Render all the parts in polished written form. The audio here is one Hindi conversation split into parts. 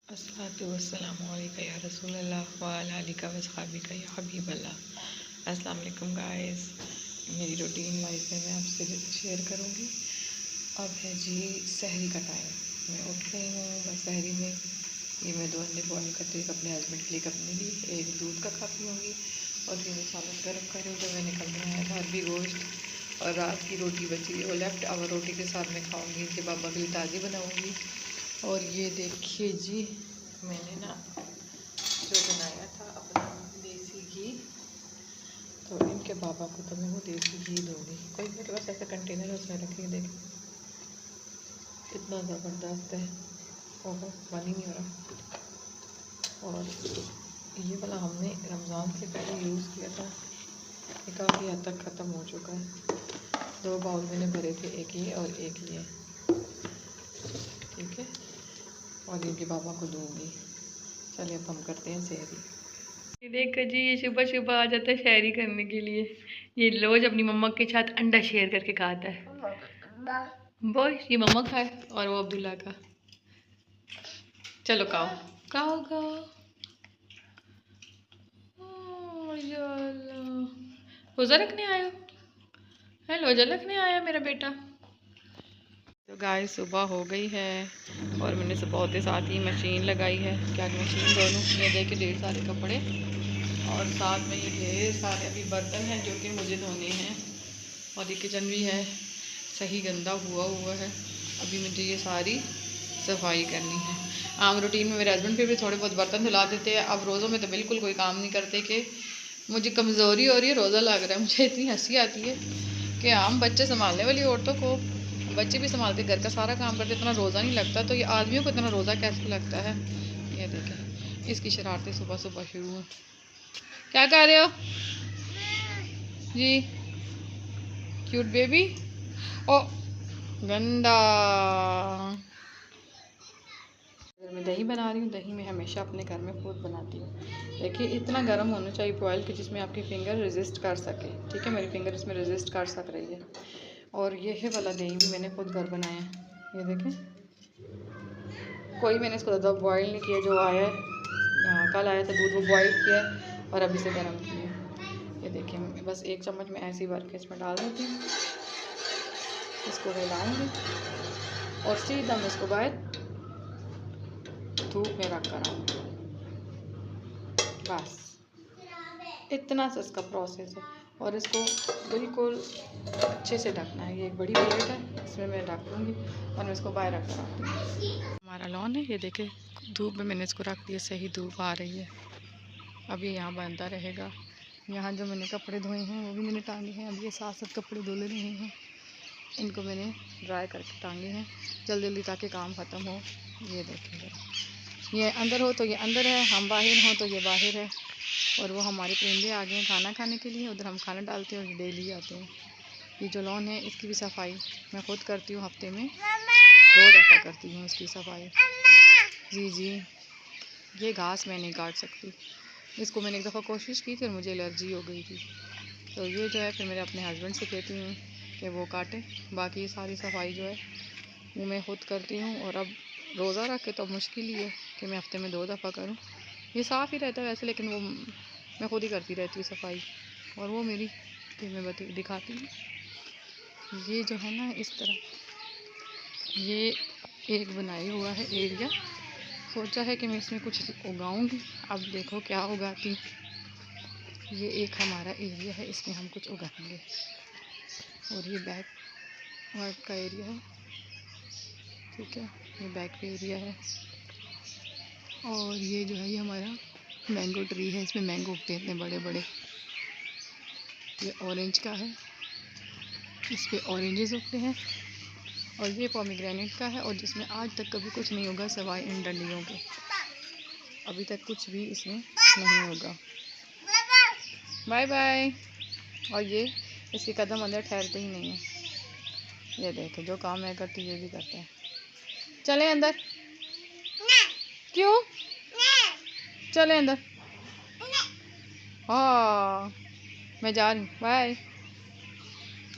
अस्सलातु वस्सलामु अलैका या रसूलल्लाह व अला आलिका व अस्हाबिका या हबीबल्लाह। अस्सलाम वालेकुम गाइस, मेरी रूटीन लाइफ में मैं आपसे शेयर करूँगी। अब है जी सहरी का टाइम। मैं उठ गई हूँ। बस सहरी में ये मैं 2 अंडे बॉयल करती हूँ, अपने हस्बैंड के लिए, अपने लिए एक दूध का कप लूँगी और फिर मैं सालन गर्म कर रही हूँ जो मैंने कल बनाया था, अरबी गोश्त। और रात की रोटी बची है, वो लेफ्ट आवर रोटी के साथ मैं खाऊँगी, इनके पापा के लिए ताज़ी बनाऊँगी। और ये देखिए जी, मैंने ना जो बनाया था अपना देसी घी, तो इनके पापा को तो मैं वो देसी घी दूँगी। कोई मेरे पास ऐसा कंटेनर है, उसमें रखिए। देखें कितना ज़बरदस्त है। ओहो, बन ही नहीं हो रहा। और ये वाला हमने रमज़ान से पहले यूज़ किया था, ये काफ़ी हद तक ख़त्म हो चुका है। 2 बाउल मैंने भरे थे, एक ये और एक ये, ठीक है। और इनके पापा को दूँगी। चलिए अब हम करते हैं सहरी। ये देखो जी, ये सुबह सुबह आ जाता है शेयरी करने के लिए। ये रोज अपनी मम्मा के साथ अंडा शेयर करके खाता है। बॉय ये मम्मा का है और वो अब्दुल्ला का। चलो खाओ खाओ खाओ। रोजा रखने आयो? है रोजा रखने आया मेरा बेटा। तो गाय सुबह हो गई है और मैंने सुबह होते साथ ही मशीन लगाई है। क्या मशीन दोनों ये देखे, ढेर सारे कपड़े और साथ में ये ढेर सारे अभी बर्तन हैं जो कि मुझे धोने हैं। और ये किचन भी है, सही गंदा हुआ है। अभी मुझे ये सारी सफाई करनी है। आम रूटीन में मेरे हस्बैंड फिर भी थोड़े बहुत बर्तन धुला देते हैं। अब रोज़ों में तो बिल्कुल कोई काम नहीं करते कि मुझे कमज़ोरी हो रही है, रोज़ा लग रहा है। मुझे इतनी हंसी आती है कि आम बच्चे संभालने वाली औरतों को बच्चे भी संभालते, घर का सारा काम करते, इतना रोज़ा नहीं लगता, तो ये आदमियों को इतना रोज़ा कैसे लगता है। ये देखें इसकी शरारतें सुबह सुबह शुरू हैं। क्या कर रहे हो जी? Cute baby. ओ गंदा। मैं दही बना रही हूँ। दही मैं हमेशा अपने घर में खुद बनाती हूँ। देखिए इतना गर्म होना चाहिए बॉयल कि जिसमें आपकी फ़िंगर रेजिस्ट कर सके, ठीक है। मेरी फिंगर इसमें रेजिस्ट कर सक रही है। और ये है वाला दही भी मैंने खुद घर बनाया है। ये देखें, कोई मैंने इसको ज़्यादा बॉयल नहीं किया। जो आया है कल आया था दूध, वो बॉयल किया है और अभी से गर्म किया है। ये देखिए बस 1 चम्मच में ऐसी भर के इसमें डाल देती हूँ। इसको हिलाएंगे और सीधा मैं इसको बाहर धूप में रख कर आऊँगी। बस इतना सा इसका प्रोसेस है। और इसको बिल्कुल अच्छे से ढकना है। ये एक बड़ी प्लेट है, इसमें मैं ढक दूँगी और मैं इसको बाहर रख कर आती हूँ। हमारा लॉन है, ये देखे धूप में मैंने इसको रख दिया, सही धूप आ रही है। अभी यहाँ बनता रहेगा। यहाँ जो मैंने कपड़े धोए हैं वो भी मैंने टांगे हैं। अभी ये 7 कपड़े धुल रहे हैं, इनको मैंने ड्राई करके टांगे हैं जल्दी जल्दी ताकि काम ख़त्म हो। ये देखिए, ये अंदर हो तो ये अंदर है, हम बाहर हों तो ये बाहर है। और वो हमारे परिंदे आ गए हैं खाना खाने के लिए, उधर हम खाना डालते हैं और डेली आते हैं। ये जो लॉन है इसकी भी सफाई मैं खुद करती हूँ, हफ्ते में 2 दफ़ा करती हूँ इसकी सफाई। जी जी, ये घास मैं नहीं काट सकती, इसको मैंने एक दफ़ा कोशिश की थी और मुझे एलर्जी हो गई थी। तो ये जो है फिर मेरे अपने हस्बैंड से कहती हूँ कि वो काटें। बाकी सारी सफाई जो है वो मैं खुद करती हूँ। और अब रोज़ा रख के तो मुश्किल ही है कि मैं हफ्ते में 2 दफ़ा करूँ। ये साफ़ ही रहता है वैसे, लेकिन वो मैं खुद ही करती रहती हूँ सफाई। और वो मेरी फिर मैं दिखाती हूँ। ये जो है ना इस तरह ये एक बनाया हुआ है एरिया, सोचा है कि मैं इसमें कुछ उगाऊंगी। अब देखो क्या उगाती। ये एक हमारा एरिया है, इसमें हम कुछ उगाएंगे। और ये बैक वर्क का एरिया है, ठीक है, ये बैक पे एरिया है। और ये जो है ये हमारा मैंगो ट्री है, इसमें मैंगो उगते हैं इतने बड़े बड़े। ये ऑरेंज का है, इस पे ऑरेंजेस उगते हैं। और ये पोमीग्रेनेट का है, और जिसमें आज तक कभी कुछ नहीं होगा सिवाय इन डंडियों के। अभी तक कुछ भी इसमें नहीं होगा। Bye bye. और ये इसके कदम अंदर ठहरते ही नहीं है। ये देखो जो काम मैं करती ये भी करते हैं। चले अंदर। क्यों? चले अंदर। हाँ मैं जा रही हूँ, बाय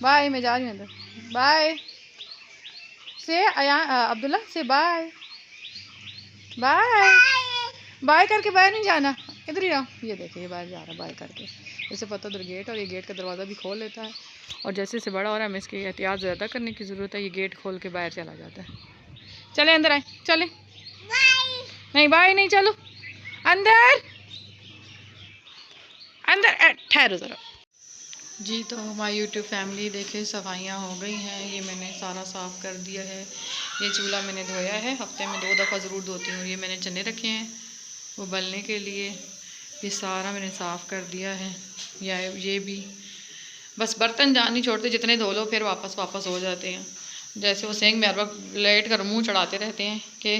बाय, मैं जा रही हूँ अंदर। बाय से अब्दुल्ला से बाय। बाय बाय करके बाहर नहीं जाना, इधर ही आओ। ये देखिए ये बाहर जा रहा है बाय करके, इसे पता उधर गेट, और ये गेट का दरवाज़ा भी खोल लेता है। और जैसे से बड़ा हो रहा है हमें इसकी एहतियात ज़्यादा करने की ज़रूरत है। ये गेट खोल के बाहर चला जाता है। चले अंदर आए, चले। नहीं बाय नहीं, चलो अंदर अंदर, ठहरो ज़रा जी। तो हमारी यूट्यूब फैमिली देखे सफाइयाँ हो गई हैं। ये मैंने सारा साफ़ कर दिया है। ये चूल्हा मैंने धोया है, हफ्ते में 2 दफ़ा ज़रूर धोती हूँ। ये मैंने चने रखे हैं वो उबलने के लिए, ये सारा मैंने साफ़ कर दिया है। या ये भी बस बर्तन जान नहीं छोड़ते, जितने धो लो फिर वापस हो जाते हैं। जैसे वो सेंग मेरे वक्त लेट कर मुँह चढ़ाते रहते हैं कि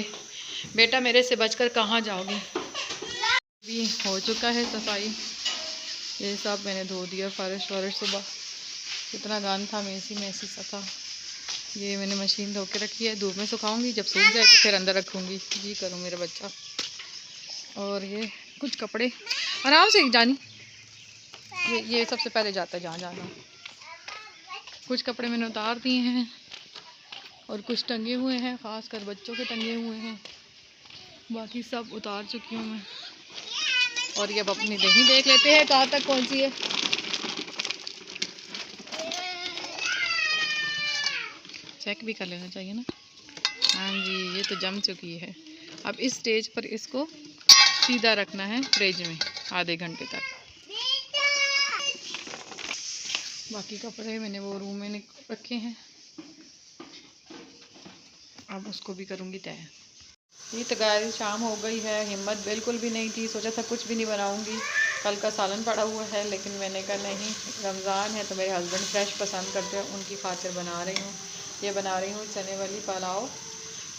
बेटा मेरे से बचकर कहाँ जाओगी। भी हो चुका है सफाई, ये सब मैंने धो दिया। फ़र्श वर्श सुबह इतना गंद था, मेसी सा था। ये मैंने मशीन धो के रखी है, धूप में सुखाऊंगी, जब सूख जाएगी फिर अंदर रखूँगी। जी करूँ मेरा बच्चा। और ये कुछ कपड़े आराम से जानी, ये सबसे पहले जाता है जहाँ जाना। कुछ कपड़े मैंने उतार दिए हैं और कुछ टंगे हुए हैं, ख़ासकर बच्चों के टंगे हुए हैं। बाकी सब उतार चुकी हूँ मैं। और ये अब अपनी दही देख लेते हैं कहाँ तक पहुँची है। चेक भी कर लेना चाहिए ना। हाँ जी, ये तो जम चुकी है। अब इस स्टेज पर इसको सीधा रखना है फ्रिज में आधे घंटे तक। बाकी कपड़े मैंने वो रूम में रखे हैं, अब उसको भी करूँगी तय। ये तो गाय शाम हो गई है, हिम्मत बिल्कुल भी नहीं थी, सोचा था कुछ भी नहीं बनाऊँगी। कल का सालन पड़ा हुआ है, लेकिन मैंने कहा नहीं, रमज़ान है तो मेरे हस्बैंड फ्रेश पसंद करते हैं, उनकी खातिर बना रही हूँ। ये बना रही हूँ चने वाली पुलाव।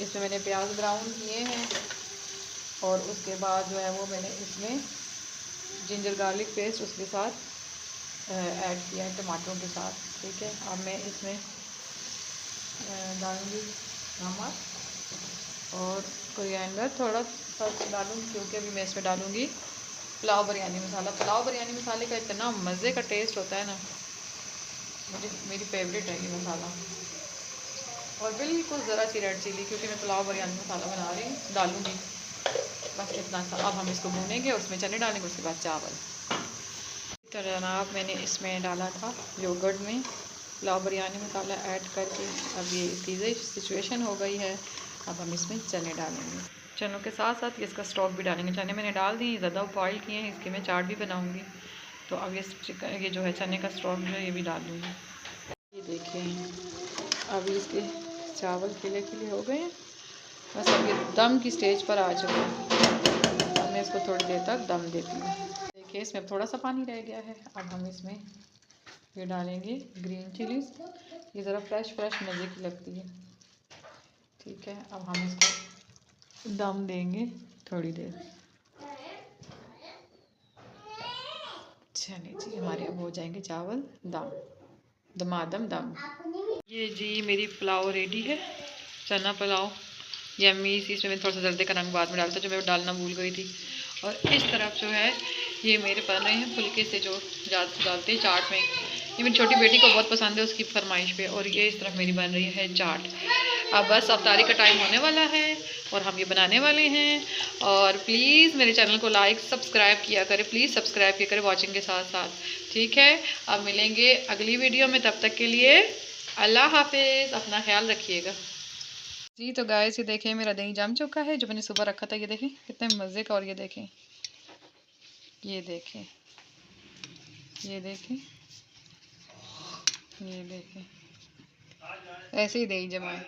इसमें मैंने प्याज ब्राउन किए हैं और उसके बाद जो है वो मैंने इसमें जिंजर गार्लिक पेस्ट उसके साथ ऐड किया है टमाटरों के साथ। ठीक है, अब मैं इसमें डालूँगी नमक और कोरिएंडर थोड़ा सा डालूँगी, क्योंकि अभी मैं इसमें डालूँगी पुलाव बिरयानी मसाला। पुलाव बिरयानी मसाले का इतना मज़े का टेस्ट होता है ना, मेरी फेवरेट है ये मसाला। और बिल्कुल ज़रा सी रेड चिली, क्योंकि मैं पुलाव बिरयानी मसाला बना रही हूँ, डालूँगी बस इतना सा। अब हम इसको भूनेंगे और उसमें चने डालेंगे, उसके बाद चावल। तो जनाब मैंने इसमें डाला था योगर्ट में पुलाव बिरयानी मसाला ऐड करके। अब ये इसकी सिचुएशन हो गई है, अब हम इसमें चने डालेंगे। चनों के साथ साथ इसका स्टॉक भी डालेंगे। चने मैंने डाल दिए, ज़्यादा बॉयल किए हैं, इसके मैं चाट भी बनाऊँगी। तो अब ये जो है चने का स्टॉक जो है ये भी डाल दूँगी। ये देखिए अभी इसके चावल खिले हो गए हैं, बस अब ये दम की स्टेज पर आ चुके हैं। अब मैं इसको थोड़ी देर तक दम देती हूँ। देखिए इसमें थोड़ा सा पानी रह गया है। अब हम इसमें ये डालेंगे ग्रीन चिलीज़, ये ज़रा फ्रेश मज़े की लगती है। ठीक है, अब हम इसको दम देंगे थोड़ी देर। चलिए जी, हमारे अब हो जाएंगे चावल दमादम दम। ये जी मेरी पुलाव रेडी है, चना पुलाव यम्मी। इसमें मैंने थोड़ा सा जल्दी का रंग बाद में डालता, जो मैं डालना भूल गई थी। और इस तरफ जो है ये मेरे बन रहे हैं फुलके से जो डालते हैं चाट में। ये मेरी छोटी बेटी को बहुत पसंद है, उसकी फरमाइश पे। और ये इस तरफ मेरी बन रही है चाट। अब बस अफ्तारी का टाइम होने वाला है और हम ये बनाने वाले हैं। और प्लीज़ मेरे चैनल को लाइक सब्सक्राइब किया करें, प्लीज़ सब्सक्राइब किया करें वॉचिंग के साथ साथ। ठीक है, अब मिलेंगे अगली वीडियो में, तब तक के लिए अल्लाह हाफिज़, अपना ख्याल रखिएगा जी। तो गाइस ये देखें मेरा दही जम चुका है, जो मैंने सुबह रखा था। ये देखें कितने मज़े का। और ये देखें ये देखें ये देखें ये देखें, ऐसे ही दही जमाए।